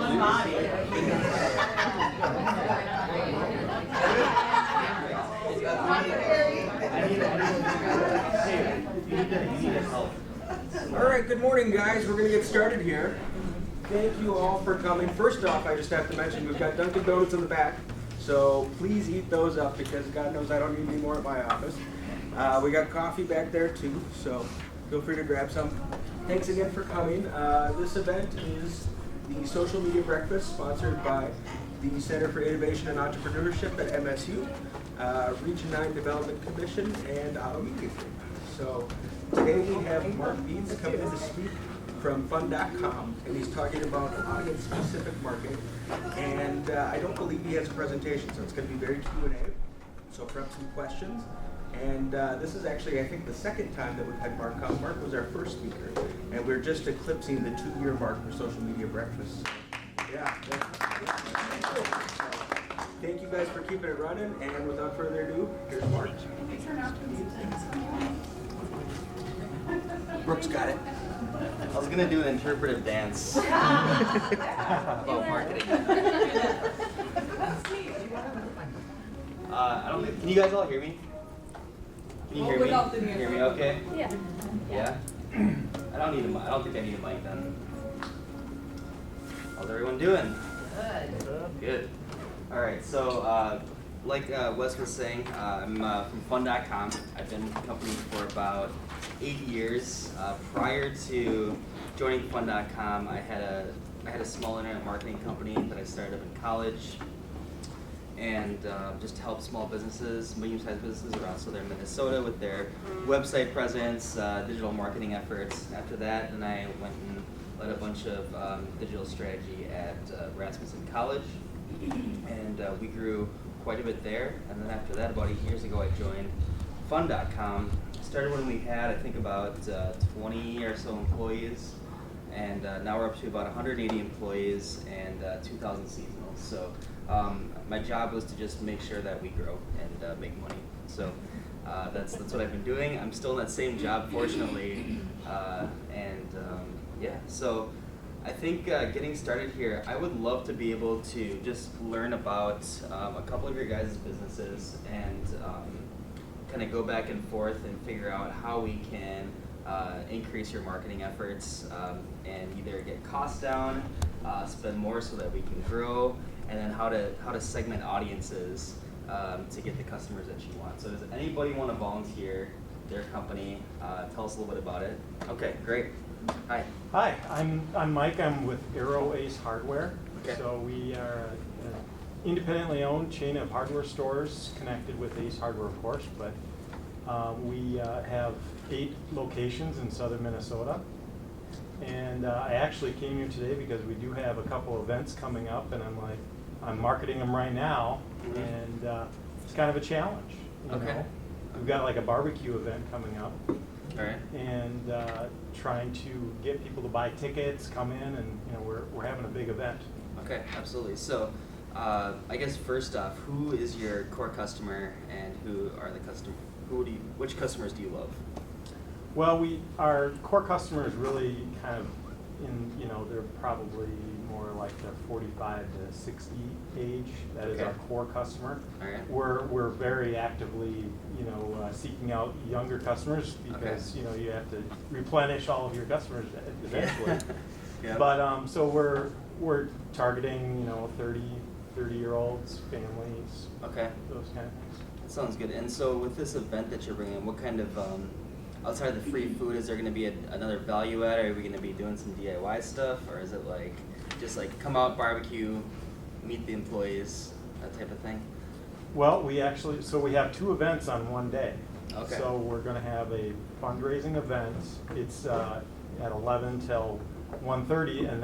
All right, good morning, guys. We're going to get started here. Thank you all for coming. First off, I just have to mention we've got Dunkin' Donuts in the back, so please eat those up because God knows I don't need any more at my office. We got coffee back there too, so feel free to grab some. Thanks again for coming. This event is the Social Media Breakfast sponsored by the Center for Innovation and Entrepreneurship at MSU, Region 9 Development Commission, and Auto Media Group. So today we have Mark Bietz coming in to speak from Fun.com, and he's talking about audience-specific marketing. And I don't believe he has a presentation, so it's going to be very Q&A. So prep some questions. And this is actually, I think, the second time that we've had Mark come. Mark was our first speaker, and we're just eclipsing the 2-year mark for Social Media Breakfast. Yeah. Thank you guys for keeping it running, and without further ado, here's Mark. Brooks got it. I was gonna do an interpretive dance about marketing. I don't think. Can you guys all hear me? Can you hear me? Can you hear me? Okay. Yeah. Yeah. I don't need a. I don't think I need a mic then. How's everyone doing? Good. Good. All right. So, like Wes was saying, I'm from Fun.com. I've been with the company for about 8 years. Prior to joining Fun.com, I had a small internet marketing company that I started up in college, and just to help small businesses, medium-sized businesses around southern Minnesota with their website presence, digital marketing efforts. After that, then I went and led a bunch of digital strategy at Rasmussen College, and we grew quite a bit there. And then after that, about 8 years ago, I joined Fun.com. Started when we had, I think, about 20 or so employees, and now we're up to about 180 employees and 2,000 seasonals. So my job was to just make sure that we grow and make money. So that's what I've been doing. I'm still in that same job, fortunately, yeah. So I think getting started here, I would love to be able to just learn about a couple of your guys' businesses and kind of go back and forth and figure out how we can increase your marketing efforts and either get costs down, spend more so that we can grow, and then how to segment audiences to get the customers that you want. So does anybody want to volunteer their company? Tell us a little bit about it. Okay, great. Hi. Hi, I'm Mike. I'm with Aero Ace Hardware. Okay. So we are an independently owned chain of hardware stores connected with Ace Hardware, of course, but we have 8 locations in southern Minnesota. And I actually came here today because we do have a couple events coming up, and I'm marketing them right now, and it's kind of a challenge. You know? We've got like a barbecue event coming up. All right. And trying to get people to buy tickets, come in, and we're having a big event. Okay, absolutely. So, I guess first off, who is your core customer, and who are the customer? Which customers do you love? Well, our core customers really kind of they're probably more like the 45 to 60 age. That is our core customer. All right. We're very actively seeking out younger customers because you have to replenish all of your customers eventually. Yeah. But so we're targeting 30-year-olds, families. Okay. Those kind of things. That sounds good. And so with this event that you're bringing, what kind of outside of the free food, is there going to be another value add? Are we going to be doing some DIY stuff, or is it just come out, barbecue, meet the employees, that type of thing? Well, we have 2 events on one day. Okay. So we're going to have a fundraising event. It's at 11 till 1:30, and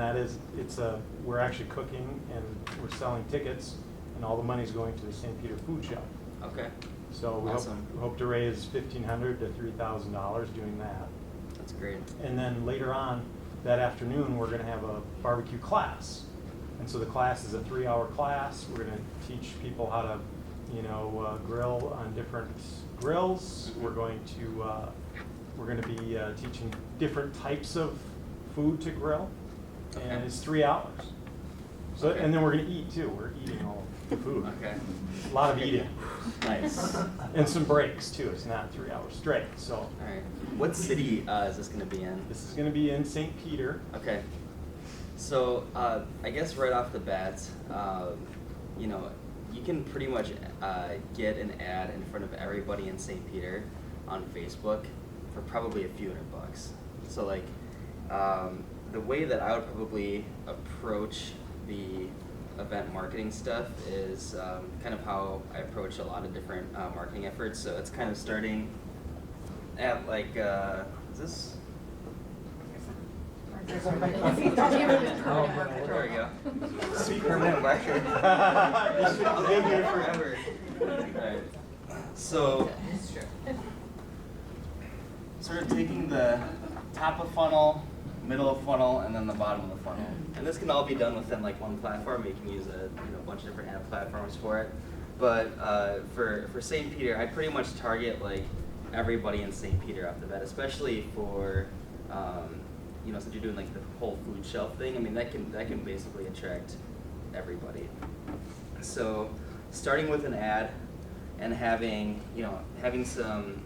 we're actually cooking and we're selling tickets, and all the money's going to the St. Peter Food Shop. Okay. So we hope to raise $1,500 to $3,000 doing that. That's great. And then later on that afternoon, we're going to have a barbecue class. And so the class is a 3-hour class. We're going to teach people how to, grill on different grills. We're going to be teaching different types of food to grill. And it's 3 hours. So, Okay. and then we're gonna eat too. We're eating all the food. Okay. A lot of eating. Nice. And some breaks too. It's not 3 hours straight. So All right. What city is this going to be in? this is gonna be in St. Peter. Okay. So I guess right off the bat, you know, you can pretty much get an ad in front of everybody in St. Peter on Facebook for probably a few $100. So like the way that I would probably approach the event marketing stuff is kind of how I approach a lot of different marketing efforts. So it's kind of starting at like, is this? There we go. Permanent marker. I'll be here forever. Alright. So, sort of taking the top of funnel, middle of funnel, and then the bottom of the funnel. And this can all be done within like one platform. You can use a bunch of different ad platforms for it. But for St. Peter, I pretty much target like everybody in St. Peter off the bat, especially for since you're doing like the whole food shelf thing. I mean that can basically attract everybody. So starting with an ad and having some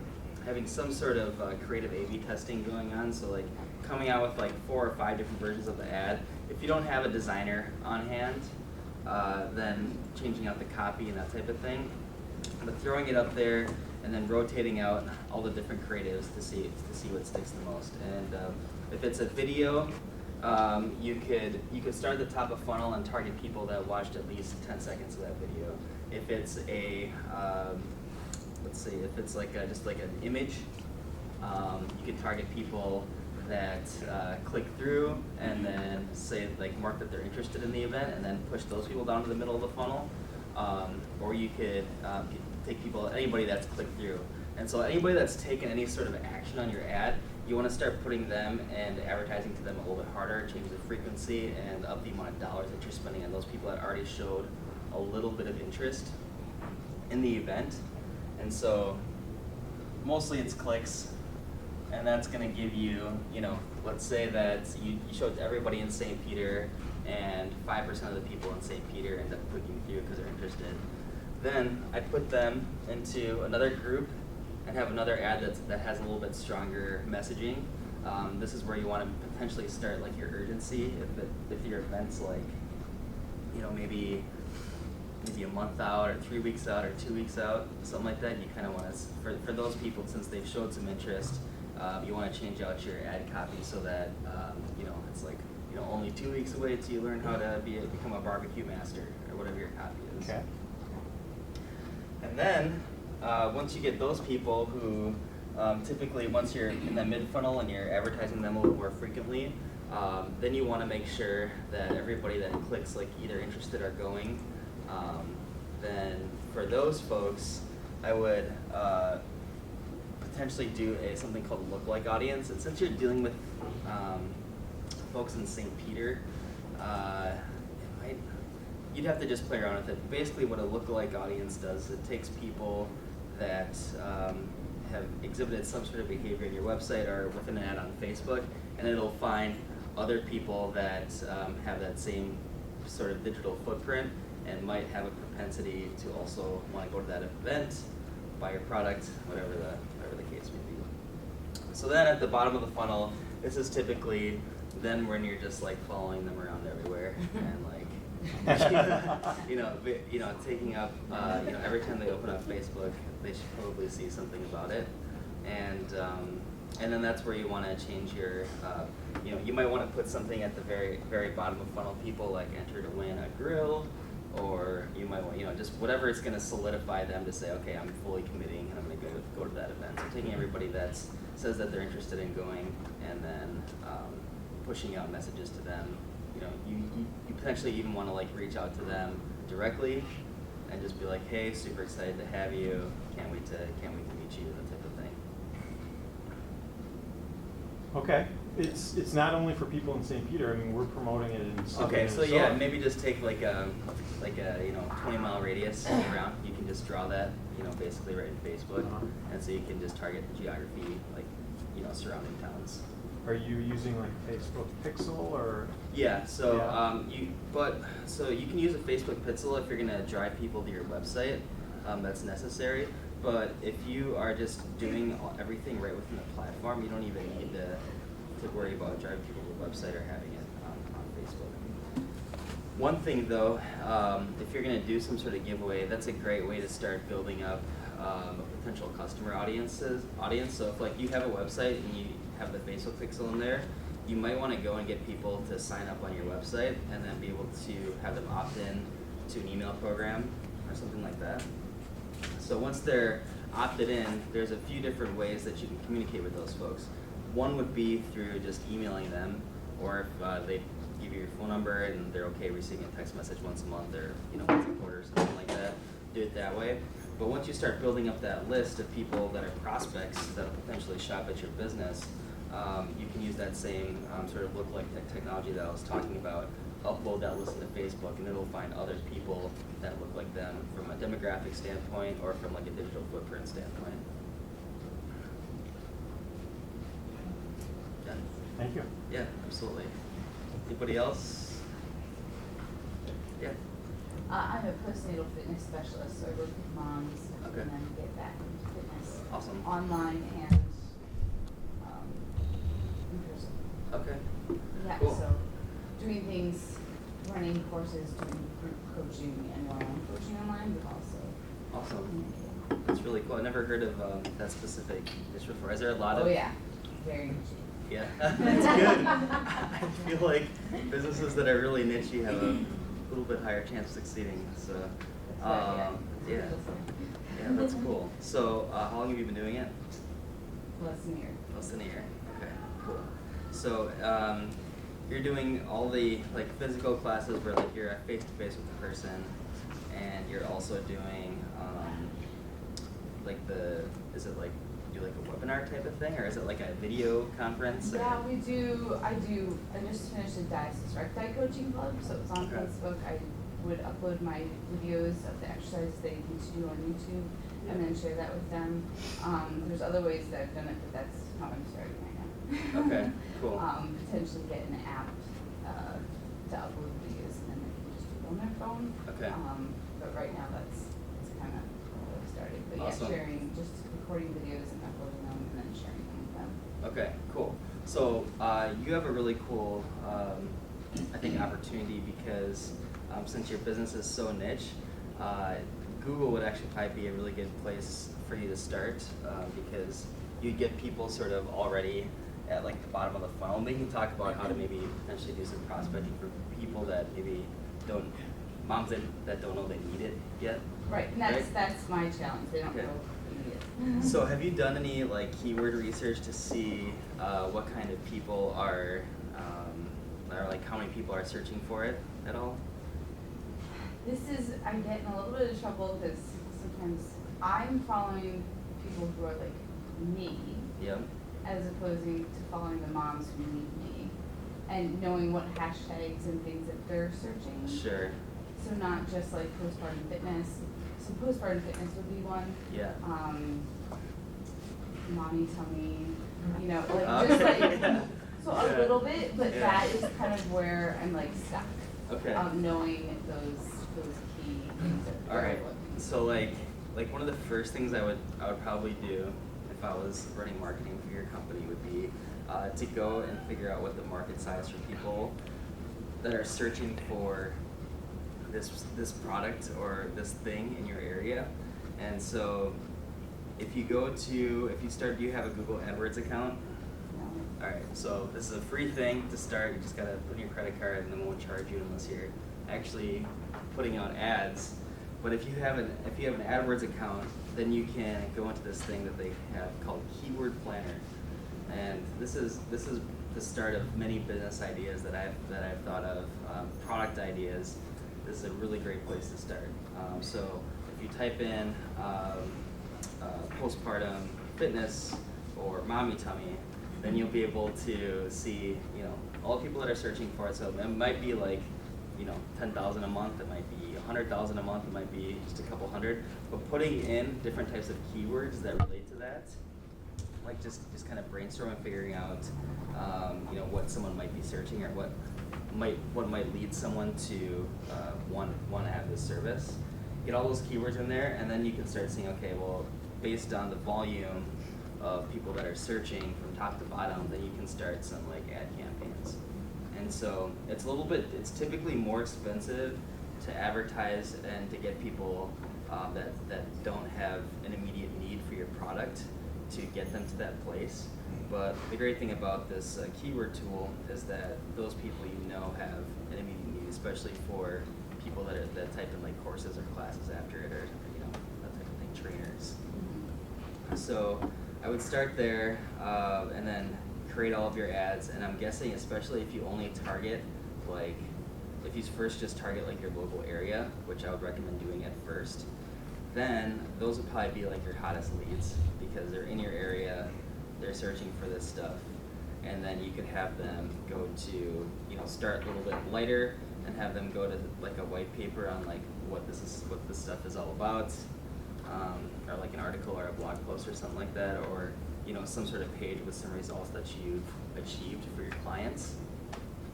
sort of creative A/B testing going on. So like coming out with like 4 or 5 different versions of the ad. If you don't have a designer on hand, then changing out the copy and that type of thing. But throwing it up there and then rotating out all the different creatives to see what sticks the most. And if it's a video, you could start at the top of funnel and target people that watched at least 10 seconds of that video. If it's a let's see, if it's like just like an image, you can target people that click through and then say like mark that they're interested in the event and then push those people down to the middle of the funnel. Or you could take anybody that's clicked through. And so anybody that's taken any sort of action on your ad, you want to start putting them and advertising to them a little bit harder, change the frequency and up the amount of dollars that you're spending on those people that already showed a little bit of interest in the event. And so mostly it's clicks, and that's going to give you, let's say that you show it to everybody in St. Peter and 5% of the people in St. Peter end up clicking through because they're interested. Then I put them into another group and have another ad that has a little bit stronger messaging. This is where you want to potentially start like your urgency. If your event's like, maybe a month out or 3 weeks out or 2 weeks out, something like that, you kind of want to, for those people, since they've showed some interest, you want to change out your ad copy so that, it's like, only 2 weeks away till you learn how to become a barbecue master or whatever your copy is. Okay. And then, once you get those people who, typically once you're in that mid-funnel and you're advertising them a little more frequently, then you want to make sure that everybody that clicks like either interested or going, then for those folks, I would potentially do something called a lookalike audience. And since you're dealing with folks in St. Peter, you'd have to just play around with it. Basically what a lookalike audience does, it takes people that have exhibited some sort of behavior in your website or within an ad on Facebook, and it'll find other people that have that same sort of digital footprint and might have a propensity to also want to go to that event, buy your product, whatever the case may be. So then at the bottom of the funnel, this is typically then when you're just like following them around everywhere and like taking up every time they open up Facebook, they should probably see something about it, and then that's where you want to change your you might want to put something at the very bottom of funnel, people like enter to win a grill, or you might want just whatever it's going to solidify them to say, okay, I'm fully committing and I'm going to go to that event. So taking everybody that says that they're interested in going and then pushing out messages to them. You potentially even want to like reach out to them directly and just be like, hey, super excited to have you, can't wait to meet you, that type of thing. Okay. It's not only for people in St. Peter. I mean, we're promoting it in Southern Okay, so Minnesota. yeah, maybe just take like a 20-mile radius around. You can just draw that, basically right in Facebook, and so you can just target the geography, like surrounding towns. Are you using like a Facebook Pixel or? Yeah, so Yeah. so you can use a Facebook Pixel if you're gonna drive people to your website. That's necessary. But if you are just doing everything right within the platform, you don't even need to worry about driving people to the website or having it on Facebook. One thing though, if you're gonna do some sort of giveaway, that's a great way to start building up a potential customer audience. So if like you have a website and you have the Facebook pixel in there, you might want to go and get people to sign up on your website and then be able to have them opt in to an email program or something like that. So once they're opted in, there's a few different ways that you can communicate with those folks. One would be through just emailing them, or if they give you your phone number and they're okay receiving a text message once a month or once a quarter or something like that, do it that way. But once you start building up that list of people that are prospects that will potentially shop at your business, you can use that same sort of look-like technology that I was talking about, upload that list into Facebook, and it'll find other people that look like them from a demographic standpoint or from like a digital footprint standpoint. Yeah. Thank you. Yeah, absolutely. Anybody else? Yeah. I'm a postnatal fitness specialist, so I work with moms Okay. and then get back into fitness. Awesome. Online and in person. Okay. Yeah, Cool. so doing things, running courses, doing group coaching and one-on-one coaching online, but also Awesome. communicating. That's really cool. I never heard of that specific dish before. Is there a lot of? Oh yeah, very niche. Yeah, that's good. I feel like businesses that are really niche have a little bit higher chance of succeeding. So, yeah, that's cool. So, how long have you been doing it? Less than a year. Less than a year. Okay, cool. So, you're doing all the like physical classes where like you're face to face with the person, and you're also doing like is it like do like a webinar type of thing, or is it like a video conference? Yeah, we do. I just finished a diastasis recti coaching club, so it's on Okay. Facebook. I would upload my videos of the exercises they need to do on YouTube, and then share that with them. There's other ways that I've done it, but that's how I'm starting right now. Okay, cool. Potentially get an app to upload videos, and then they can just do it on their phone. Okay. But right now that's kind of where I've started. But Awesome. yeah, sharing, just recording videos and uploading them, and then sharing them with them. Okay, cool. So you have a really cool, I think, opportunity because since your business is so niche, Google would actually probably be a really good place for you to start because you get people sort of already at like the bottom of the funnel. They can talk about how to maybe potentially do some prospecting for people that maybe moms that don't know they need it yet. Right, and that's my challenge. They don't Okay. know they need it. So have you done any like keyword research to see what kind of people are like how many people are searching for it at all? I get in a little bit of trouble because sometimes I'm following people who are like me, Yep. as opposed to following the moms who need me, and knowing what hashtags and things that they're searching. Sure. So not just like postpartum fitness. So postpartum fitness would be one. Yeah. Mommy tummy, like just like so a Yeah. little bit, but Yeah. that is kind of where I'm like stuck. Okay. Knowing those key things that All they're right. looking So like one of the first things I would probably do if I was running marketing for your company would be to go and figure out what the market size for people that are searching for this product or this thing in your area. And so if you do you have a Google AdWords account? No. Alright, so this is a free thing to start. You just gotta put in your credit card and then we won't charge you unless you're actually putting out ads. But if you have an AdWords account, then you can go into this thing that they have called Keyword Planner. And this is the start of many business ideas that I've thought of, product ideas. This is a really great place to start. So if you type in postpartum fitness or mommy tummy, then you'll be able to see all the people that are searching for it. So it might be like 10,000 a month, it might be 100,000 a month, it might be just a couple hundred. But putting in different types of keywords that relate to that, like just kind of brainstorm and figuring out, what someone might be searching or what might lead someone to want to have this service. Get all those keywords in there, and then you can start seeing, okay, well, based on the volume of people that are searching from top to bottom, then you can start some like ad campaigns. And so it's typically more expensive to advertise and to get people that don't have an immediate need for your product to get them to that place. But the great thing about this keyword tool is that those people have an immediate need, especially for people that type in like courses or classes after it, or that type of thing, trainers. So I would start there and then create all of your ads. And I'm guessing, especially if you only target if you first just target like your local area, which I would recommend doing at first, then those would probably be like your hottest leads because they're in your area, they're searching for this stuff. And then you could have them go to, start a little bit lighter and have them go to like a white paper on like what this stuff is all about, or like an article or a blog post or something like that, or some sort of page with some results that you've achieved for your clients,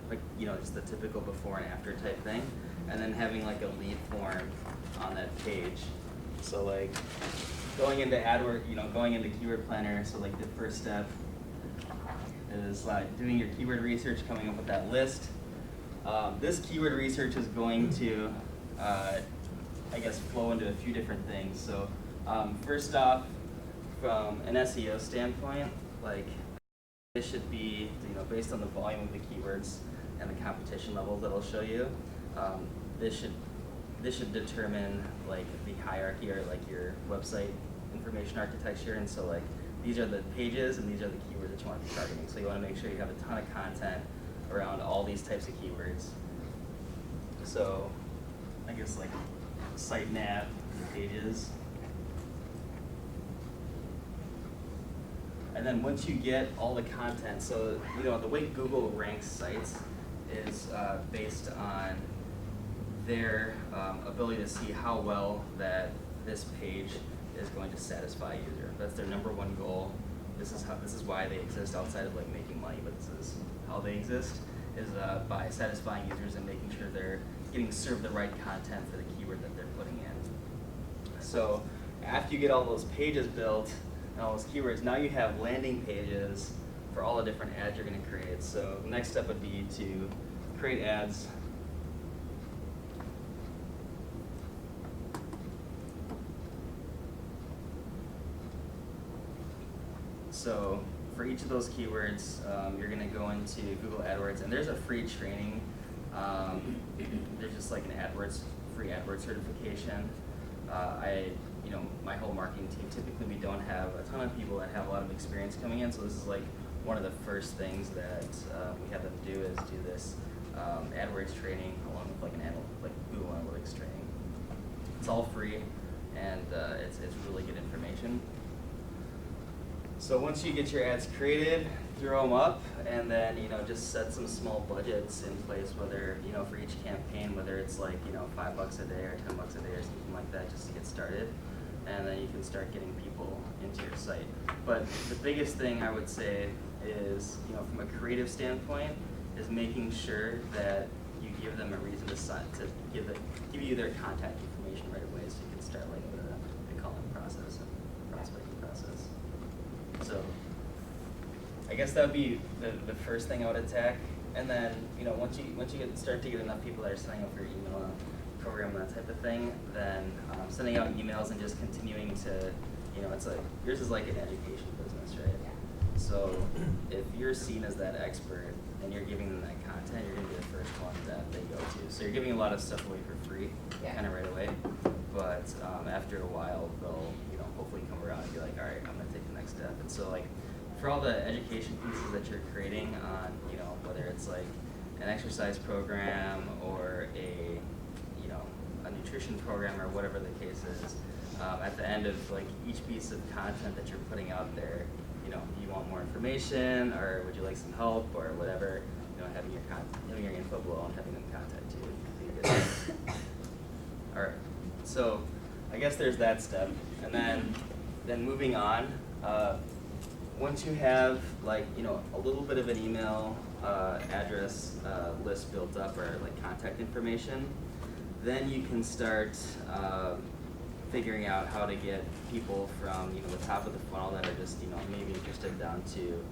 like just the typical before and after type thing, and then having like a lead form on that page. So like going into AdWords, going into Keyword Planner. So like the first step is doing your keyword research, coming up with that list. This keyword research is going to, flow into a few different things. So first off, from an SEO standpoint, like this should be, based on the volume of the keywords and the competition levels that I'll show you. This should determine like the hierarchy or like your website information architecture. And so like these are the pages and these are the keywords that you want to be targeting. So you want to make sure you have a ton of content around all these types of keywords. So I guess like site nav pages. And then once you get all the content, so the way Google ranks sites is based on their ability to see how well that this page is going to satisfy a user. That's their number one goal. This is why they exist outside of like making money, but this is how they exist, is by satisfying users and making sure they're getting served the right content for the keyword that they're putting in. So after you get all those pages built and all those keywords, now you have landing pages for all the different ads you're going to create. So the next step would be to create ads. So for each of those keywords, you're going to go into Google AdWords, and there's a free training. There's just like an free AdWords certification. My whole marketing team, typically we don't have a ton of people that have a lot of experience coming in, so this is like one of the first things that we have them do is do this AdWords training along with like Google Analytics training. It's all free, and it's really good information. So once you get your ads created, throw them up, and then just set some small budgets in place, whether for each campaign, whether it's like $5 a day or $10 a day or something like that, just to get started, and then you can start getting people into your site. But the biggest thing I would say is, from a creative standpoint, is making sure that you give them a reason to give you their contact information right away, so you can start like the calling process and prospecting process. So I guess that would be the first thing I would attack, and then once you start to get enough people that are signing up for your email program and that type of thing, then sending out emails and just continuing to, it's like yours is like an education business, right? Yeah. So if you're seen as that expert and you're giving them that content, you're gonna be the first one that they go to. So you're giving a lot of stuff away for free, kind of right away. But after a while, they'll hopefully come around and be like, all right, I'm gonna take the next step. And so like for all the education pieces that you're creating on, whether it's like an exercise program or a nutrition program or whatever the case is, at the end of like each piece of content that you're putting out there, do you want more information or would you like some help or whatever, having your info below and having them contact you. All right, so I guess there's that step, and then moving on. once you have like, you know, a little bit of an email address list built up, or like contact information, then you can start figuring out how to get people from, you know, the top of the funnel that are just, you know, maybe interested, down to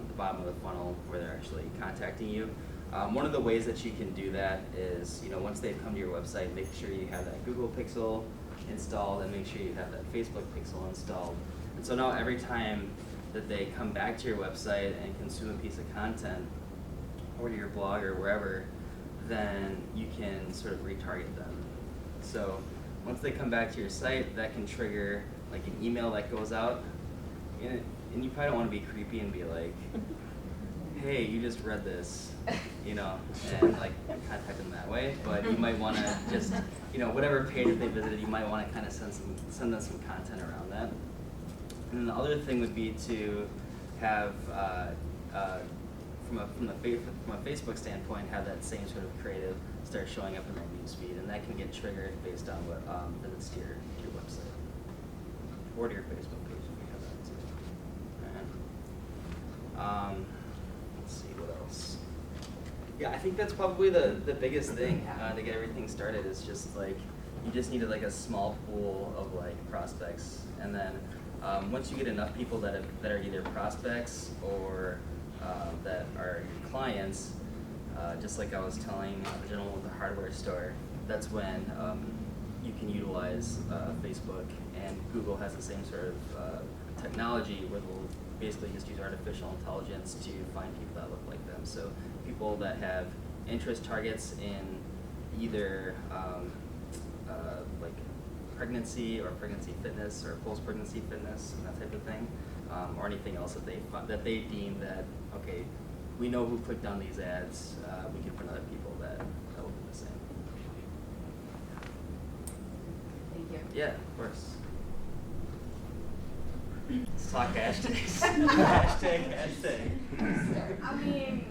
the bottom of the funnel where they're actually contacting you. One of the ways that you can do that is, you know, once they've come to your website, make sure you have that Google Pixel installed, and make sure you have that Facebook Pixel installed. And so now every time that they come back to your website and consume a piece of content, or to your blog or wherever, then you can sort of retarget them. So once they come back to your site, that can trigger like an email that goes out, and you probably don't want to be creepy and be like, hey, you just read this, you know, and like contact them that way. But you might want to just, you know, whatever page that they visited, you might want to kind of send them some content around that. And then the other thing would be to have, from a Facebook standpoint, have that same sort of creative start showing up in their newsfeed, and that can get triggered based on what visits to your website or to your Facebook page if you have that too. Right. Let's see what else. Yeah, I think that's probably the biggest thing to get everything started, is just like you just needed like a small pool of like prospects, and then once you get enough people that are either prospects or that are your clients, just like I was telling the gentleman with the hardware store, that's when you can utilize Facebook, and Google has the same sort of technology where they'll basically just use artificial intelligence to find people that look like them. So people that have interest targets in either like pregnancy or pregnancy fitness or post-pregnancy fitness and that type of thing, or anything else that they deem that, okay, we know who clicked on these ads, we can find other people that will do the same. Thank you. Yeah, of course. Let's talk hashtags. hashtag. I mean,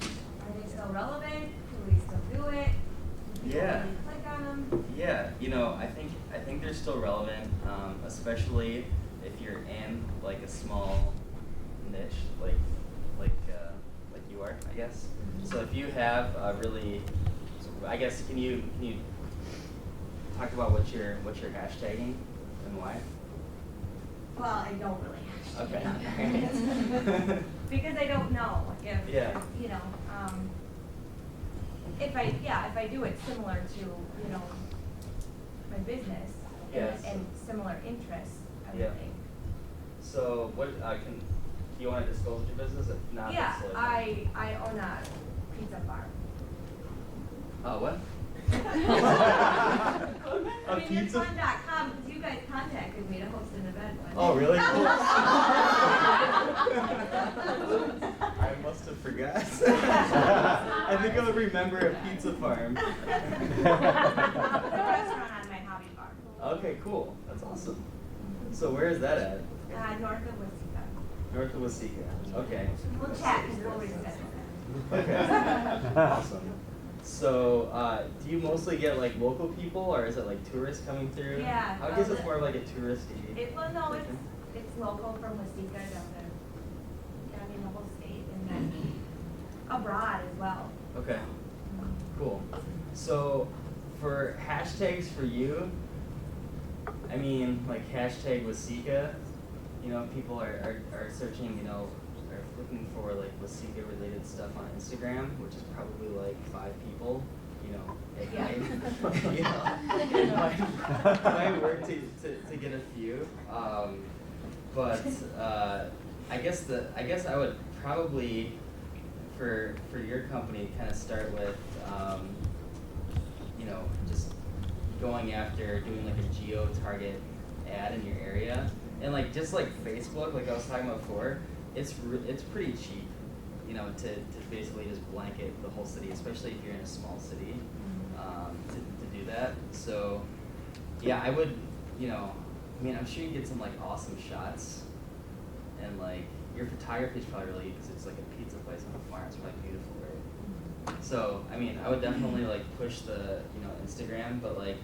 are they still relevant? Do we still do it? Do people Yeah. really click on them? Yeah, you know, I think they're still relevant, especially if you're in like a small niche, like you are, I guess. So if you have I guess can you talk about what you're hashtagging and why? Well, I don't really. Okay. Because I don't know if, Yeah. you know, if I do it similar to, you know, my business Yes. and similar interests, I would Yeah. think. So what do you want to disclose your business? If not, Yeah, it's like, I own a pizza farm. what? I mean, it's fun.com, because you guys contacted me to host an event one. Oh, really? Cool. I must have forgot. I think I would remember a pizza farm. The restaurant on my hobby farm. Okay, cool. That's awesome. So where is that at? North of Wisconsin. North of Waseca. Okay. We'll chat, because we'll reset it. Okay. Awesome. So, do you mostly get like local people, or is it like tourists coming through? Yeah, I guess it's more of like a touristy. No, it's local from Waseca down to, I mean, the whole state, and then abroad as well. Okay. Cool. So, for hashtags for you, I mean, like hashtag Waseca, you know, people are searching, you know, are looking for like Waseca related stuff on Instagram, which is probably like 5 people, you know, it might work to get a few. But I guess I would probably for your company kind of start with you know, just going after doing like a geo target ad in your area, and like just like Facebook, like I was talking about before, it's pretty cheap, you know, to basically just blanket the whole city, especially if you're in a small city, to do that. So yeah, I would, you know, I mean, I'm sure you get some like awesome shots, and like your photography is probably really, because it's like a pizza place on a farm, it's probably beautiful, right? So I mean, I would definitely like push the, you know, Instagram, but like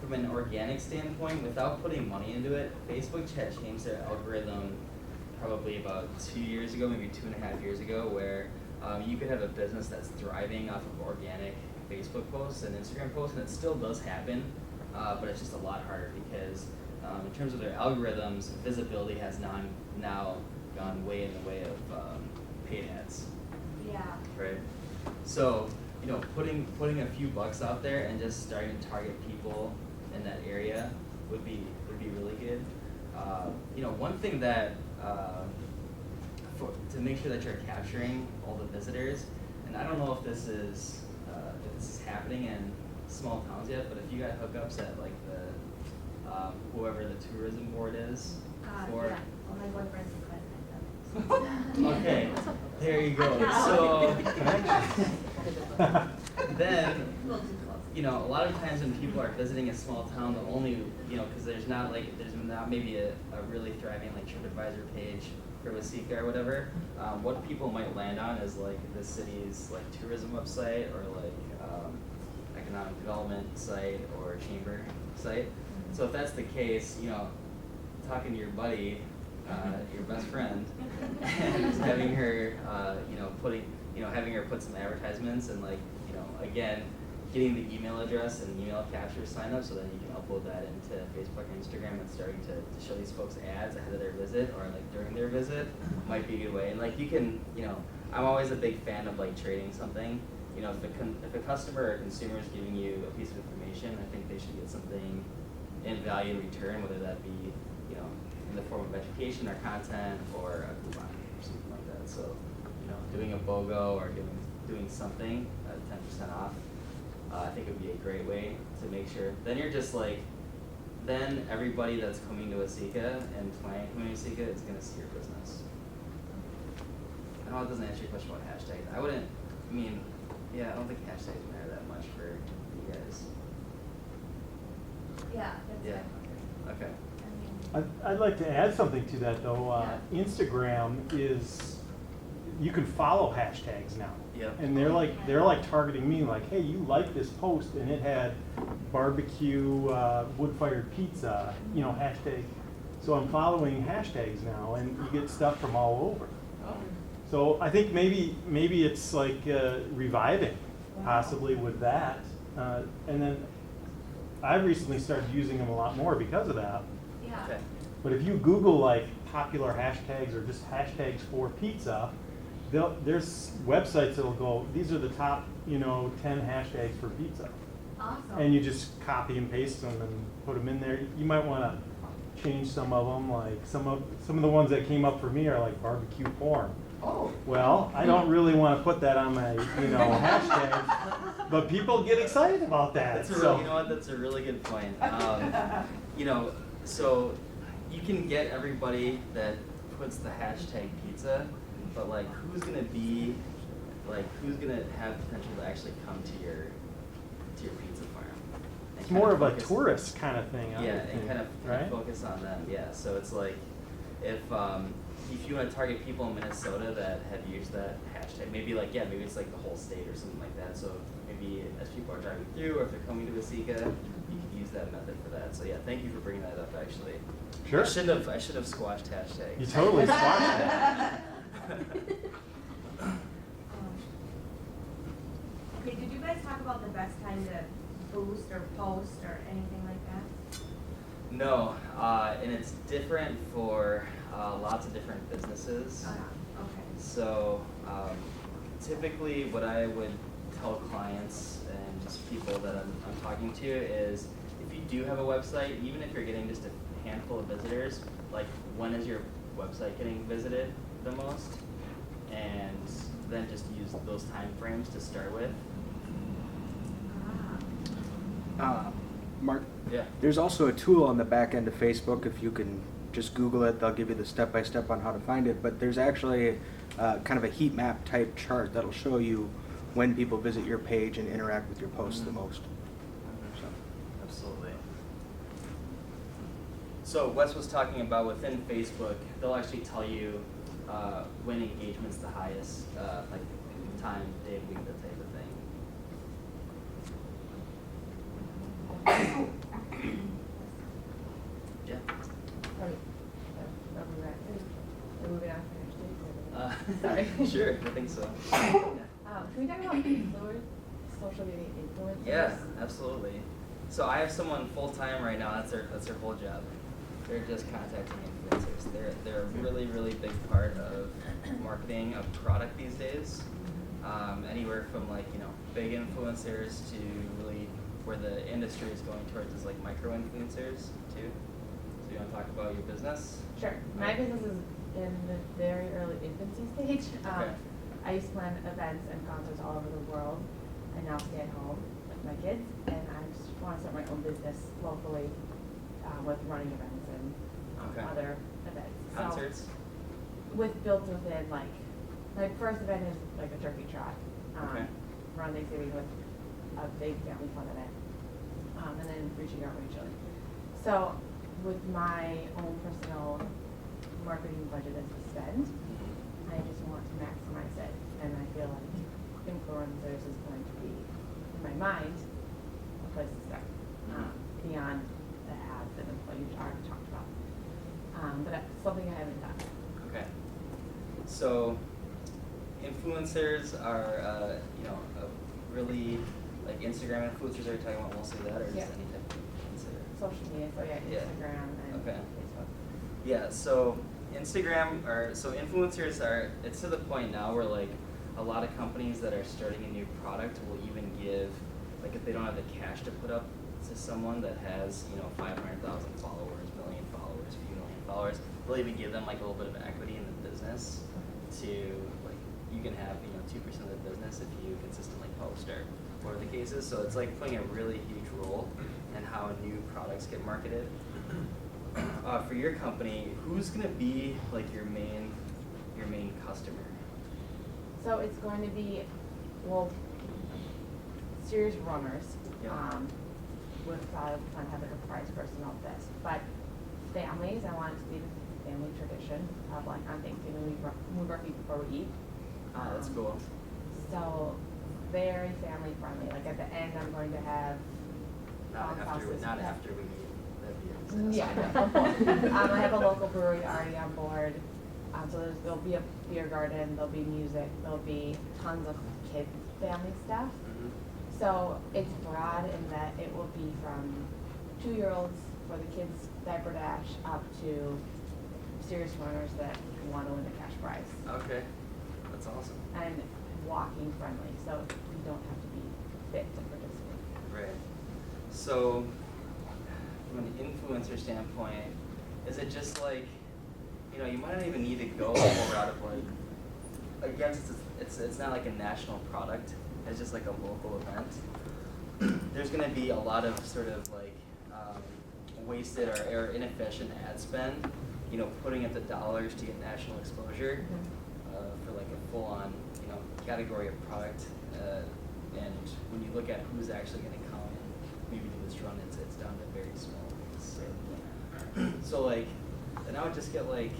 from an organic standpoint, without putting money into it, Facebook had changed their algorithm probably about 2 years ago, maybe 2.5 years ago, where you could have a business that's thriving off of organic Facebook posts and Instagram posts, and it still does happen, but it's just a lot harder because in terms of their algorithms, visibility has now gone way in the way of paid ads. Yeah. Right. So, putting a few bucks out there and just starting to target people in that area would be really good. One thing that to make sure that you're capturing all the visitors, and I don't know if this is happening in small towns yet, but if you got hookups at like the whoever the tourism board is for. Yeah. Well, my boyfriend's the president. Okay, there you go. So then, A little too close. a lot of times when people are visiting a small town, the only, because there's not maybe a really thriving like TripAdvisor page for Waseca or whatever. What people might land on is like the city's like tourism website or like economic development site or chamber site. So if that's the case, talking to your buddy, your best friend, and having her, having her put some advertisements and like, again, getting the email address and email capture sign up so then you can upload that into Facebook or Instagram and starting to show these folks ads ahead of their visit or like during their visit might be a good way. And like you can, I'm always a big fan of like trading something. If a customer or consumer is giving you a piece of information, I think they should get something in value in return, whether that be, in the form of education or content or a coupon or something like that. So, doing a BOGO or doing something at 10% off, I think it would be a great way to make sure. Then you're just like, then everybody that's coming to Waseca and planning coming to Waseca is going to see your business. I know it doesn't answer your question about hashtags. I don't think hashtags matter that much for you guys. Yeah, that's Yeah. right. Okay. I'd like to add something to that though. Instagram is, you can follow hashtags now. Yep. And they're like targeting me like, hey, you like this post and it had barbecue, wood-fired pizza, hashtag. So I'm following hashtags now and you get stuff from all over. So I think maybe it's like reviving possibly with that. And then I've recently started using them a lot more because of that. Yeah. Okay. But if you Google like popular hashtags or just hashtags for pizza, there's websites that'll go, these are the top, 10 hashtags for pizza. Awesome. And you just copy and paste them and put them in there. You might want to change some of them, like some of the ones that came up for me are like barbecue porn. Oh. Well, I don't really want to put that on my, hashtag, but people get excited about that. That's that's a really good point. So you can get everybody that puts the hashtag pizza, but like who's gonna have potential to actually come to your pizza farm? And It's kind more of a focus- tourist kind of thing. I Yeah, would and think, kind of right? focus on them. Yeah, so it's like if you want to target people in Minnesota that have used that hashtag, maybe it's like the whole state or something like that. So maybe as people are driving through or if they're coming to Waseca, you could use that method for that. So yeah, thank you for bringing that up. Actually, Sure. I should have squashed hashtags. You totally squashed that. Okay, did you guys talk about the best time to boost or post or anything like that? No, and it's different for lots of different businesses. Okay. So typically what I would tell clients and just people that I'm talking to is if you do have a website, even if you're getting just a handful of visitors, like when is your website getting visited the most? And then just use those time frames to start with. Mark, Yeah. there's also a tool on the back end of Facebook. If you can just Google it, they'll give you the step-by-step on how to find it. But there's actually kind of a heat map type chart that'll show you when people visit your page and interact with your posts the most. Absolutely. So Wes was talking about within Facebook, they'll actually tell you when engagement's the highest, like time, day of week, that type of thing. Yeah. It Sorry. Sure, I think so. Can we talk about social media influencers? Yeah, absolutely. So I have someone full time right now. That's their whole job. They're just contacting influencers. They're a really big part of marketing a product these days. Anywhere from like big influencers to really where the industry is going towards is like micro influencers too. So you want to talk about your business? Sure. My business is in the very early infancy stage. Okay. I used to plan events and concerts all over the world. I now stay at home with my kids, and I just want to start my own business locally with running events and Okay. other events. Concerts? So, built within like my first event is like a turkey trot. Okay. Around Thanksgiving with a big family fun event, and then reaching out racially. So, with my own personal marketing budget as to spend, I just want to maximize it, and I feel like influencers is going to be, in my mind, a place to start, beyond the ads and what you already talked about. But that's something I haven't done. Okay. So influencers are, a really, like Instagram influencers, are you talking about mostly that, or just Yeah. any type of influencer? Social media, so yeah, Yeah. Instagram and Okay. Facebook. Yeah, so influencers are, it's to the point now where like a lot of companies that are starting a new product will even give, like if they don't have the cash to put up to someone that has, 500,000 followers, million followers, few million followers, they'll even give them like a little bit of equity in the business to like, you can have, 2% of the business if you consistently post or whatever the case is. So it's like playing a really huge role in how new products get marketed. For your company, who's gonna be like your main customer? So it's going to be, well, serious runners. Yeah. With thought of trying to have like a prize person of this, but families, I want it to be the family tradition of like on Thanksgiving we move our feet before we eat. Oh, that's cool. So very family friendly. Like at the end, I'm going to have Not sauces. after we meet. That'd be a Yeah, disaster. no, of course. I have a local brewery already on board. So there'll be a beer garden, there'll be music, there'll be tons of kids family stuff. Mhm. So it's broad in that it will be from 2-year-olds for the kids diaper dash up to serious runners that want to win a cash prize. Okay, that's awesome. And walking friendly, so you don't have to be fit to participate. Right. So, from an influencer standpoint, is it just like, you might not even need to go the whole route of like, I guess it's not like a national product. It's just like a local event. There's going to be a lot of sort of like wasted or inefficient ad spend, putting up the dollars to get national exposure for like a full-on, category of product. And when you look at who's actually going to come and maybe do this run, it's down to very small things. So like, then I would just get like,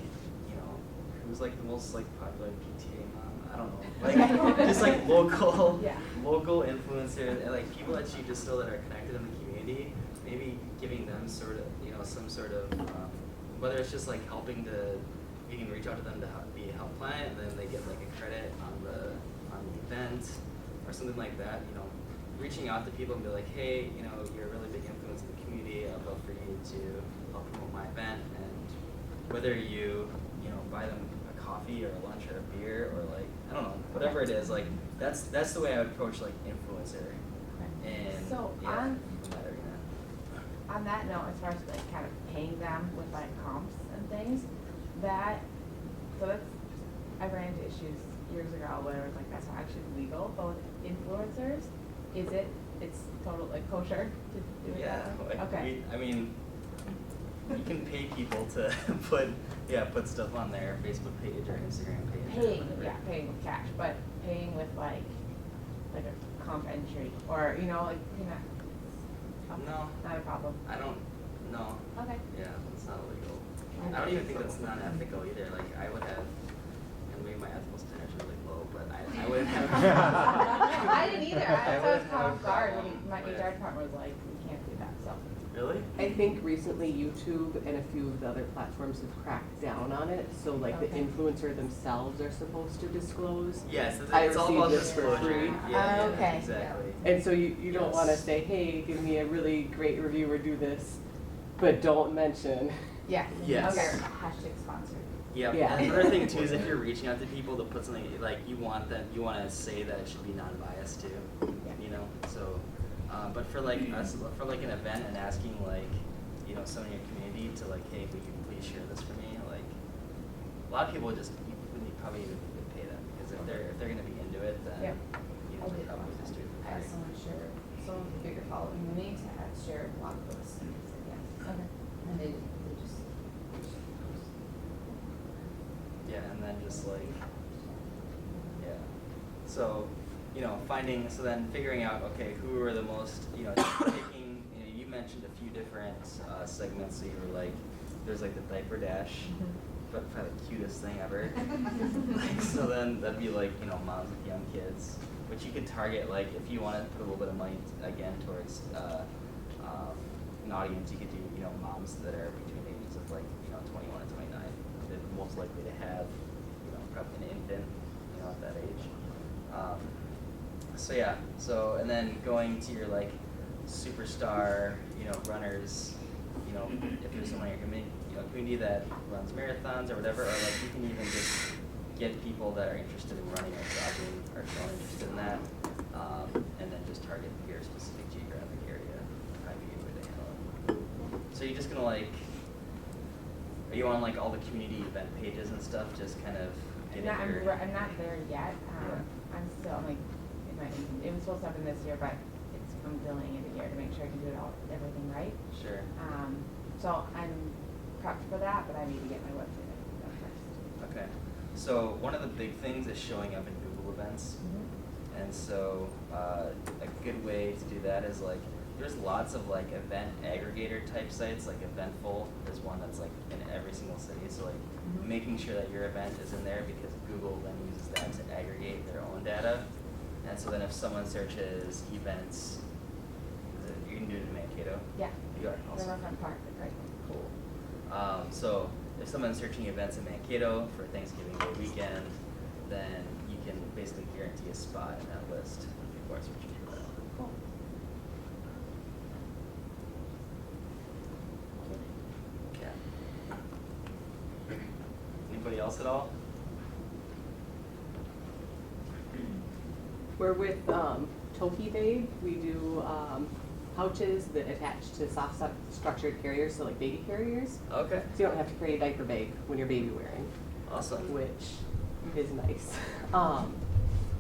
who's like the most like popular PTA mom? I don't know. Like just like local influencers and like people that you just know that are connected in the community. Maybe giving them sort of, some sort of, whether it's just like helping to, you can reach out to them to be a help client, and then they get like a credit on the event or something like that. Reaching out to people and be like, hey, you're a really big influence in the community. I'd love for you to help promote my event, and whether you buy them a coffee or a lunch or a beer or like, I don't know, whatever it is, like that's the way I would approach like influencer. And So yeah, on from that arena. on that note, as far as like kind of paying them with like comps and things, I ran into issues years ago where it was like that's not actually legal, but with influencers, it's total like kosher to do it Yeah, that way? like Okay. you can pay people to put stuff on their Facebook page or Instagram page. or whatever. Paying with cash, but paying with like a comp entry or okay, No. not a problem. I don't know. Okay. Yeah, it's not illegal. I don't even think that's not ethical either. Like I would have, and maybe my ethical standards are really low, but I wouldn't have. I didn't either. I was wouldn't have caught a off guard problem when my with- HR department was like, we can't do that. So Really? I think recently YouTube and a few of the other platforms have cracked down on it, so like the Okay. influencer themselves are supposed to disclose. Yes, I it's all about received this for disclosure. free. Yeah, Okay. exactly. And so you don't Yes. want to say, hey, give me a really great review or do this, but don't mention. Yeah. Yes. Okay. Hashtag sponsored. Yep. Yeah. And another thing too is if you're reaching out to people to put something like you want to say that it should be non-biased too. You know. So, but for like us, for like an event and asking like, you know, someone in your community to like, hey, would you please share this for me? Like, a lot of people just you wouldn't probably even pay them because if they're gonna be into it, then Yeah. you I know, did they'll probably just do it I had for free. someone share, someone with a bigger following than me to have share a blog post and they said yes. Okay. And they just. Yeah, and then just like, yeah. So, you know, figuring out, okay, who are the most, you know, taking, you know, you mentioned a few different segments, so you were like, there's like the diaper dash, but probably the cutest thing ever. Like, so then that'd be like, you know, moms with young kids, which you could target, like, if you want to put a little bit of money, again, towards an audience, you could do, you know, moms that are between the ages of like, you know, 21 and 29. They're most likely to have, you know, probably an infant, you know, at that age. So yeah, and then going to your like superstar, you know, runners, you know, if there's someone in your community that runs marathons or whatever, or like you can even just get people that are interested in running or jogging or feeling interested in that, and then just target your specific geographic area. Probably be a way to handle it. So you're just gonna like, are you on like all the community event pages and stuff? Just kind of getting your. I'm not there yet. Yeah. I'm still like, it was supposed to happen this year, but I'm delaying it a year to make sure I can do everything right. Sure. So I'm prepped for that, but I need to get my website done first. Okay. So one of the big things is showing up in Google events. And so a good way to do that is like, there's lots of like event aggregator type sites, like Eventful is one that's like in every single city. So like making sure that your event is in there because Google then uses that to aggregate their own data. And so then if someone searches events, you can do it in Mankato. Yeah. You are The awesome. Riverfront Park, right? Cool. So if someone's searching events in Mankato for Thanksgiving Day weekend, then you can basically guarantee a spot in that list when people are searching for that. Cool. Okay. Anybody else at all? We're with Toki Babe. We do pouches that attach to soft structured carriers, so like baby carriers. Okay. So you don't have to carry a diaper bag when you're baby wearing, Awesome. which is nice.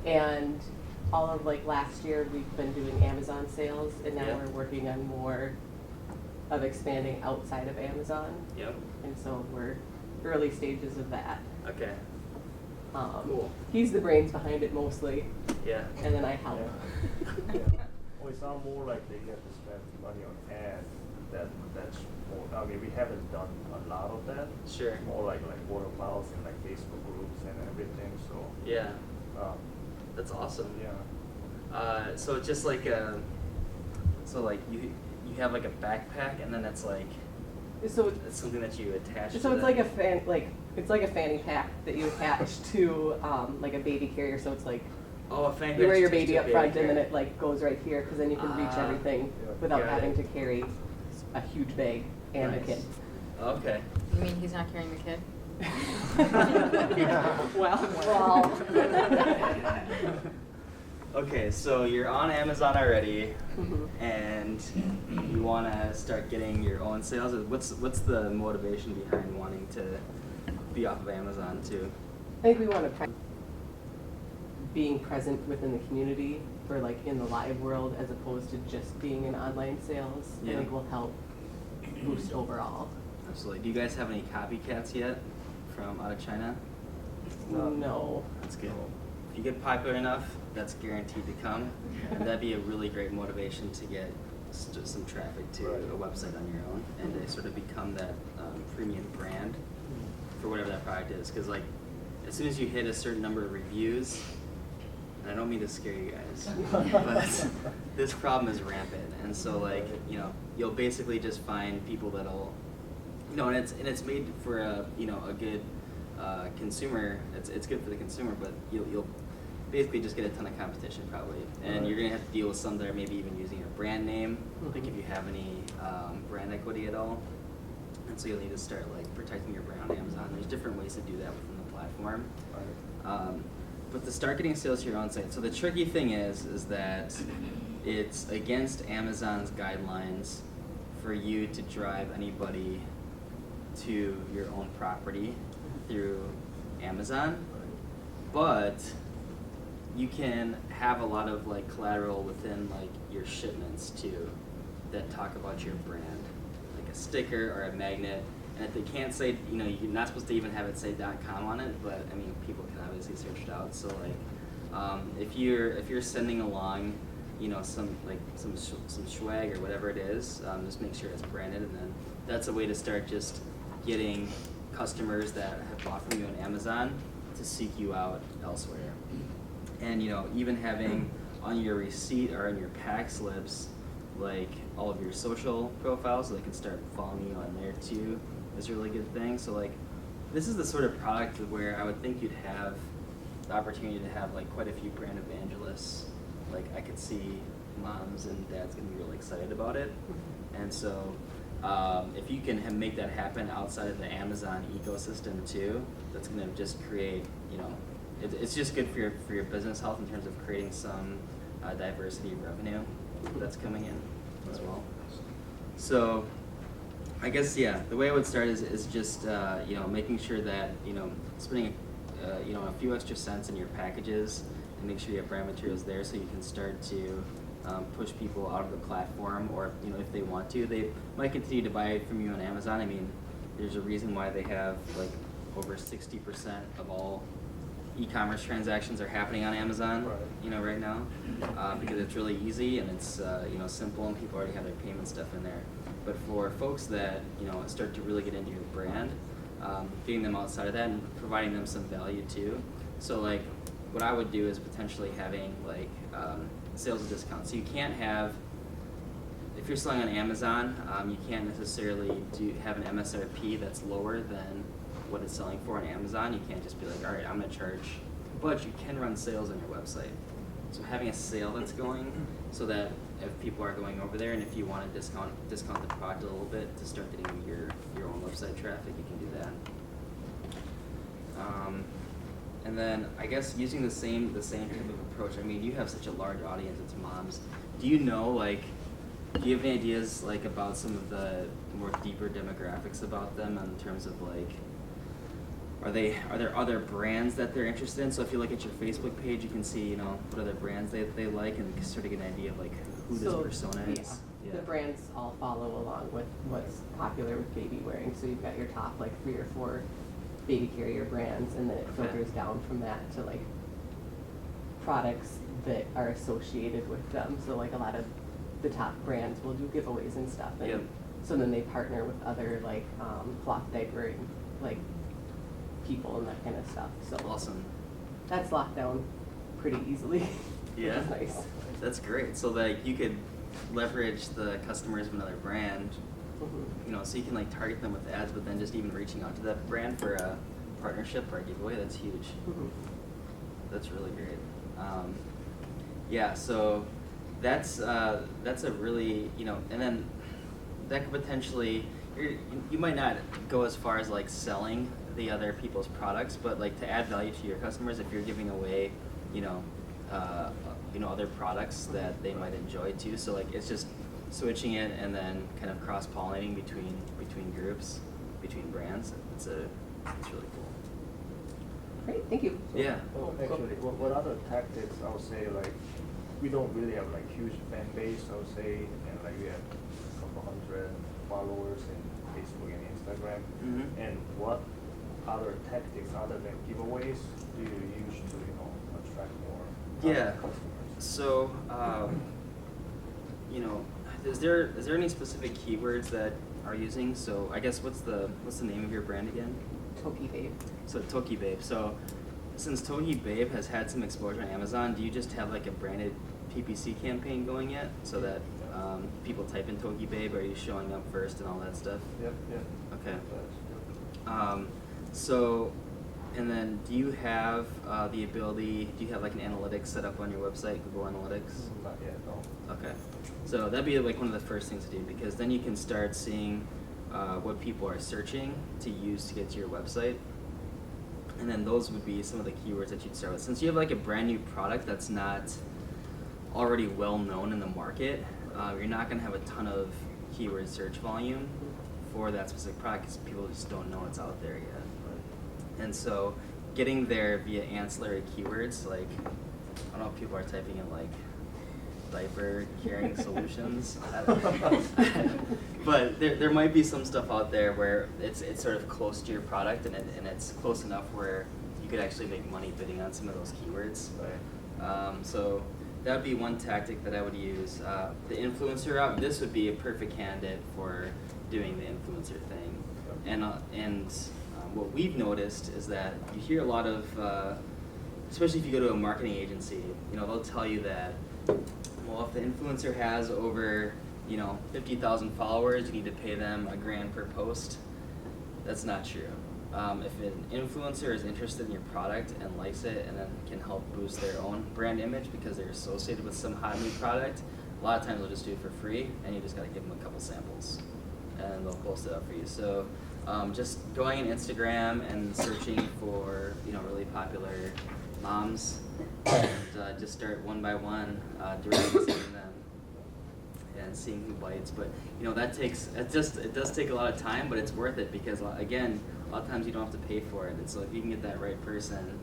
And all of like last year we've been doing Amazon sales, and now Yeah. we're working on more of expanding outside of Amazon. Yep. And so we're early stages of that. Okay. Cool. He's the brains behind it mostly, Yeah. and then I help. Well, it sounds more like they get to spend money on ads. That's more. I mean, we haven't done a lot of that. Sure. It's more like word of mouth and like Facebook groups and everything. So Yeah. um, That's awesome. yeah. So it's just like so like you have like a backpack and then it's like So it's something that you attach to So it's the- like it's like a fanny pack that you attach to like a baby carrier. So it's like a fanny you wear pack your attached baby to a up front, and carrier. then it like goes right here because then you can reach Ah, everything yeah. without Got having it. to carry a huge bag and a Nice. kid. Okay. You mean he's not carrying the kid? well. Okay, so you're on Amazon already, Mhm. and you want to start getting your own sales. What's the motivation behind wanting to be off of Amazon too? I think we want to being present within the community or like in the live world as opposed to just being in online sales. Yeah. I think will help boost overall. Absolutely. Do you guys have any copycats yet from out of China? No. That's good. If you get popular enough, that's guaranteed to come, and that'd be a really great motivation to get some traffic to a website on your own, and to sort of become that premium brand for whatever that product is. Because like, as soon as you hit a certain number of reviews, and I don't mean to scare you guys, but this problem is rampant. And so like, you know, you'll basically just find people that'll, you know, and it's made for a, you know, a good consumer. It's good for the consumer, but you'll basically just get a ton of competition probably, and you're gonna have to deal with some that are maybe even using your brand name, like if you have any brand equity at all. And so you'll need to start like protecting your brand on Amazon. There's different ways to do that within the platform. But to start getting sales to your own site, so the tricky thing is that it's against Amazon's guidelines for you to drive anybody to your own property through Amazon, but you can have a lot of like collateral within like your shipments too that talk about your brand, like a sticker or a magnet. And if they can't say, you know, you're not supposed to even have it say .com on it, but I mean, people can obviously search it out. So like, if you're sending along, you know, some swag or whatever it is, just make sure it's branded, and then that's a way to start just getting customers that have bought from you on Amazon to seek you out elsewhere. And you know, even having on your receipt or on your pack slips, like all of your social profiles, so they can start following you on there too, is a really good thing. So like, this is the sort of product where I would think you'd have the opportunity to have like quite a few brand evangelists. Like I could see moms and dads gonna be really excited about it. And so if you can make that happen outside of the Amazon ecosystem too, that's gonna just create, you know, it's just good for your business health in terms of creating some diversity of revenue that's coming in as well. So I guess, yeah, the way I would start is just, you know, making sure that, you know, spending, you know, a few extra cents in your packages, and make sure you have brand materials there so you can start to push people out of the platform, or, you know, if they want to, they might continue to buy from you on Amazon. I mean, there's a reason why they have like over 60% of all e-commerce transactions are happening on Amazon, you know, right now, because it's really easy and it's, you know, simple, and people already have their payment stuff in there. But for folks that, you know, start to really get into your brand, getting them outside of that and providing them some value too. So like, what I would do is potentially having like sales discounts. So you can't have, if you're selling on Amazon, you can't necessarily have an MSRP that's lower than what it's selling for on Amazon. You can't just be like, all right, I'm gonna charge, but you can run sales on your website. So having a sale that's going, so that if people are going over there, and if you want to discount the product a little bit to start getting your own website traffic, you can do that. And then I guess using the same type of approach. I mean, you have such a large audience. It's moms. Do you know, like, do you have any ideas like about some of the more deeper demographics about them in terms of like, are there other brands that they're interested in? So if you look at your Facebook page, you can see, you know, what other brands they like, and sort of get an idea of like who this persona is. Yeah. The brands all follow along with what's popular with baby wearing. So you've got your top like 3 or 4 baby carrier brands, and then it filters down from that to like products that are associated with them. So like a lot of the top brands will do giveaways and stuff. And so then they partner with other like cloth diapering like people and that kind of stuff. So awesome. That's locked down pretty easily. Yeah. Which is nice. That's great. So that you could leverage the customers of another brand, you know, so you can like target them with ads, but then just even reaching out to that brand for a partnership or a giveaway, that's huge. That's really great. Yeah, so that's a really, you know, and then that could potentially, you might not go as far as like selling the other people's products, but like to add value to your customers, if you're giving away, you know, other products that they might enjoy too. So like, it's just switching it and then kind of cross-pollinating between groups, between brands. It's really cool. Great, thank you. So, Yeah. Well, actually, what other tactics? I would say like we don't really have like huge fan base. I would say, and like we have a couple hundred followers in Facebook and Instagram. And what other tactics other than giveaways do you use to, you know, attract more customers? So, you know, is there any specific keywords that are using? So I guess what's the name of your brand again? Toki Babe. So Toki Babe. So since Tohi Babe has had some exposure on Amazon, do you just have like a branded PPC campaign going yet, so that people type in Tohi Babe? Are you showing up first and all that stuff? Yep. Okay. That's So, and then do you have the ability? Do you have like an analytics set up on your website, Google Analytics? good. Not yet, no. Okay, so that'd be like one of the first things to do, because then you can start seeing what people are searching to use to get to your website, and then those would be some of the keywords that you'd start with. Since you have like a brand new product that's not already well known in the market, you're not going to have a ton of keyword search volume for that specific product because people just don't know it's out there yet. And so getting there via ancillary keywords, like, I don't know if people are typing in like diaper carrying solutions, I don't know. But there might be some stuff out there where it's sort of close to your product, and it's close enough where you could actually make money bidding on some of those keywords. Right. So that would be one tactic that I would use. The influencer route, this would be a perfect candidate for doing the influencer thing. And what we've noticed is that you hear a lot of, especially if you go to a marketing agency, they'll tell you that, well, if the influencer has over 50,000 followers, you need to pay them $1,000 per post. That's not true. If an influencer is interested in your product and likes it, and then can help boost their own brand image because they're associated with some hot new product, a lot of times they'll just do it for free, and you just got to give them a couple samples, and they'll post it up for you. So just going on Instagram and searching for really popular moms, and just start one by one directly sending them and seeing who bites. But it does take a lot of time, but it's worth it, because again, a lot of times you don't have to pay for it. And so if you can get that right person,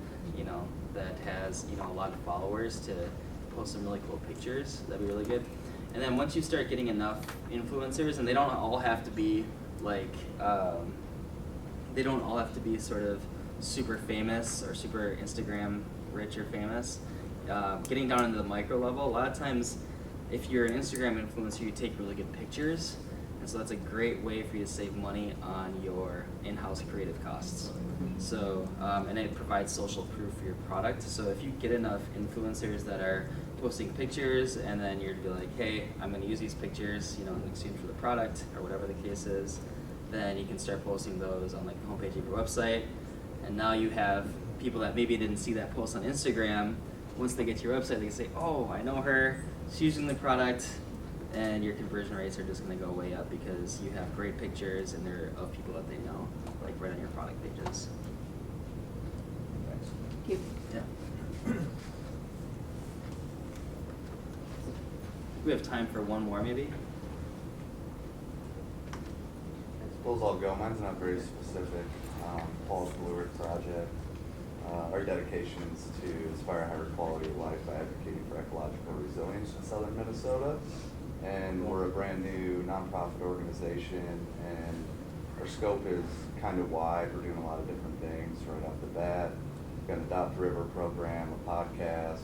that has a lot of followers to post some really cool pictures, that'd be really good. And then once you start getting enough influencers, and they don't all have to be like sort of super famous or super Instagram rich or famous, getting down into the micro level, a lot of times if you're an Instagram influencer, you take really good pictures, and so that's a great way for you to save money on your in-house creative costs. So, and it provides social proof for your product. So if you get enough influencers that are posting pictures, and then you're to be like, hey, I'm going to use these pictures, in exchange for the product, or whatever the case is, then you can start posting those on like the homepage of your website. And now you have people that maybe didn't see that post on Instagram. Once they get to your website, they can say, oh, I know her, she's using the product, and your conversion rates are just going to go way up because you have great pictures and they're of people that they know, like right on your product pages. Thanks. Thank you. Yeah. We have time for one more, maybe? I suppose I'll go. Mine's not very specific. Paul's Blue Earth Project. Our dedications to inspire higher quality of life by advocating for ecological resilience in southern Minnesota. And we're a brand new nonprofit organization, and our scope is kind of wide. We're doing a lot of different things right off the bat. We've got an Adopt a River program, a podcast.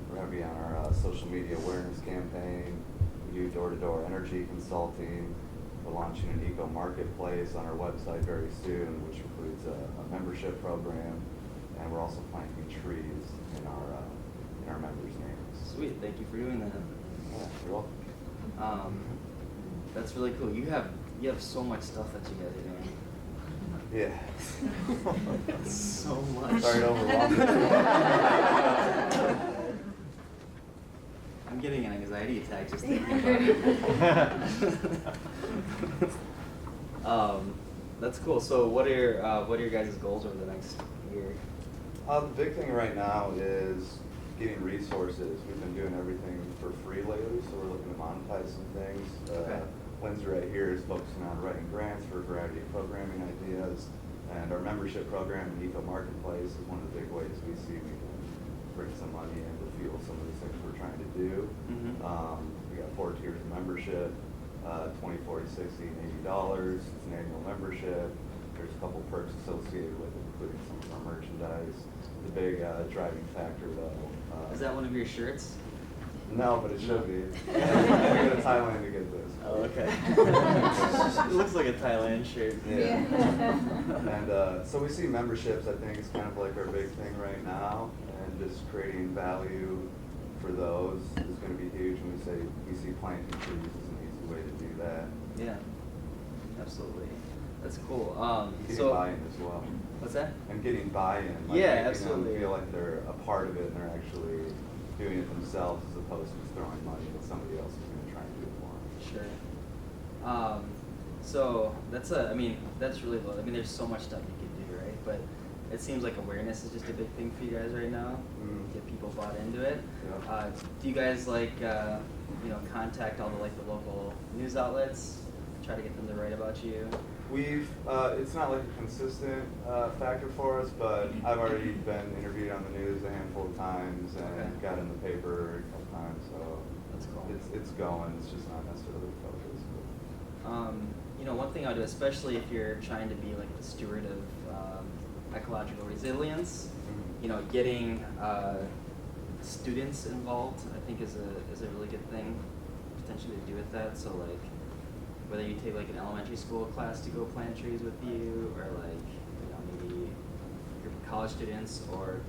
We're going to be on our social media awareness campaign. We do door-to-door energy consulting. We're launching an eco marketplace on our website very soon, which includes a membership program, and we're also planting trees in our members' names. Sweet, thank you for doing that. Yeah, you're welcome. That's really cool. You have so much stuff that you guys are doing. Yeah. So much. Sorry to overwhelm you. I'm getting an anxiety attack just thinking about it. That's cool. So what are your guys' goals over the next year? The big thing right now is getting resources. We've been doing everything for free lately, so we're looking to monetize some things. Okay. Lindsay right here is focusing on writing grants for a variety of programming ideas, and our membership program, Eco Marketplace, is one of the big ways we see we can bring some money in to fuel some of the things we're trying to do. Mm-hmm. We got 4 tiers of membership, $20, $40, $60, and $80. It's an annual membership. There's a couple perks associated with it, including some of our merchandise. The big driving factor, though. Is that one of your shirts? No, but it should be. I go to Thailand to get this. Oh, okay. It looks like a Thailand shirt. Yeah. And so we see memberships, I think, is kind of like our big thing right now, and just creating value for those is going to be huge. And we see planting trees is an easy way to do that. Yeah, absolutely. That's cool. Getting So, buy-in as well. what's that? And getting buy-in. Like Yeah, making absolutely. them feel like they're a part of it and they're actually doing it themselves as opposed to just throwing money that somebody else is going to try and do it for them. Sure. So that's really low. I mean, there's so much stuff you can do, right? But it seems like awareness is just a big thing for you guys right now. Get people bought into it. Yeah. Do you guys contact all the local news outlets, try to get them to write about you? We've, it's not like a consistent factor for us, but I've already been interviewed on the news a handful of times and Okay. got in the paper a couple times, so That's cool. it's going. It's just not necessarily focused. One thing I would do, especially if you're trying to be like the steward of ecological resilience, getting students involved, I think is a really good thing potentially to do with that. So like, whether you take like an elementary school class to go plant trees with you, or like, maybe your college students, or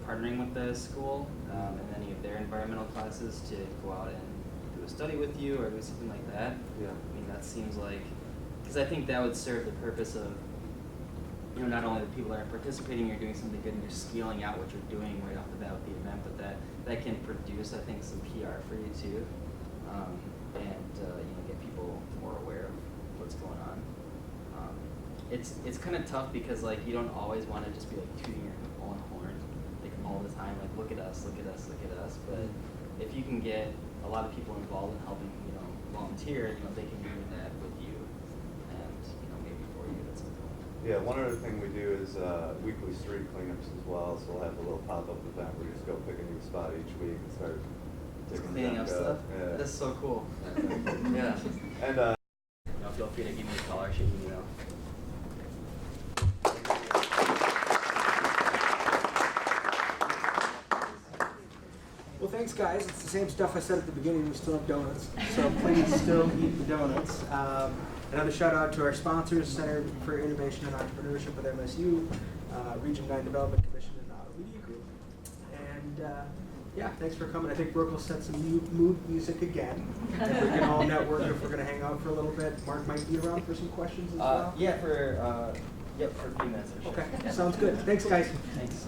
partnering with the school and any of their environmental classes to go out and do a study with you or do something like that. Yeah. I mean, that seems like, because I think that would serve the purpose of, not only the people that are participating, you're doing something good and you're scaling out what you're doing right off the bat with the event, but that can produce, I think, some PR for you too, and get people more aware of what's going on. It's kind of tough because like you don't always want to just be like tooting your own horn like all the time, like look at us, look at us, look at us. But if you can get a lot of people involved in helping, volunteer, they can be doing that with you and maybe for you at some point. Yeah, one other thing we do is weekly street cleanups as well. So we'll have a little pop-up event where you just go pick a new spot each week and start Just digging cleaning up junk stuff. Yeah. That's so cool. Yeah. And Feel free to give me a call or shoot me an email. Well, thanks, guys. It's the same stuff I said at the beginning. We still have donuts, so please still eat the donuts. Another shout out to our sponsors, Center for Innovation and Entrepreneurship with MSU, Region 9 Development Commission, and Auto Media Group. And thanks for coming. I think Brooke will set some new mood music again. If we can all network, if we're going to hang out for a little bit. Mark might be around for some questions as well. Yeah, for a few minutes. For sure. Okay, sounds good. Thanks, guys. Thanks.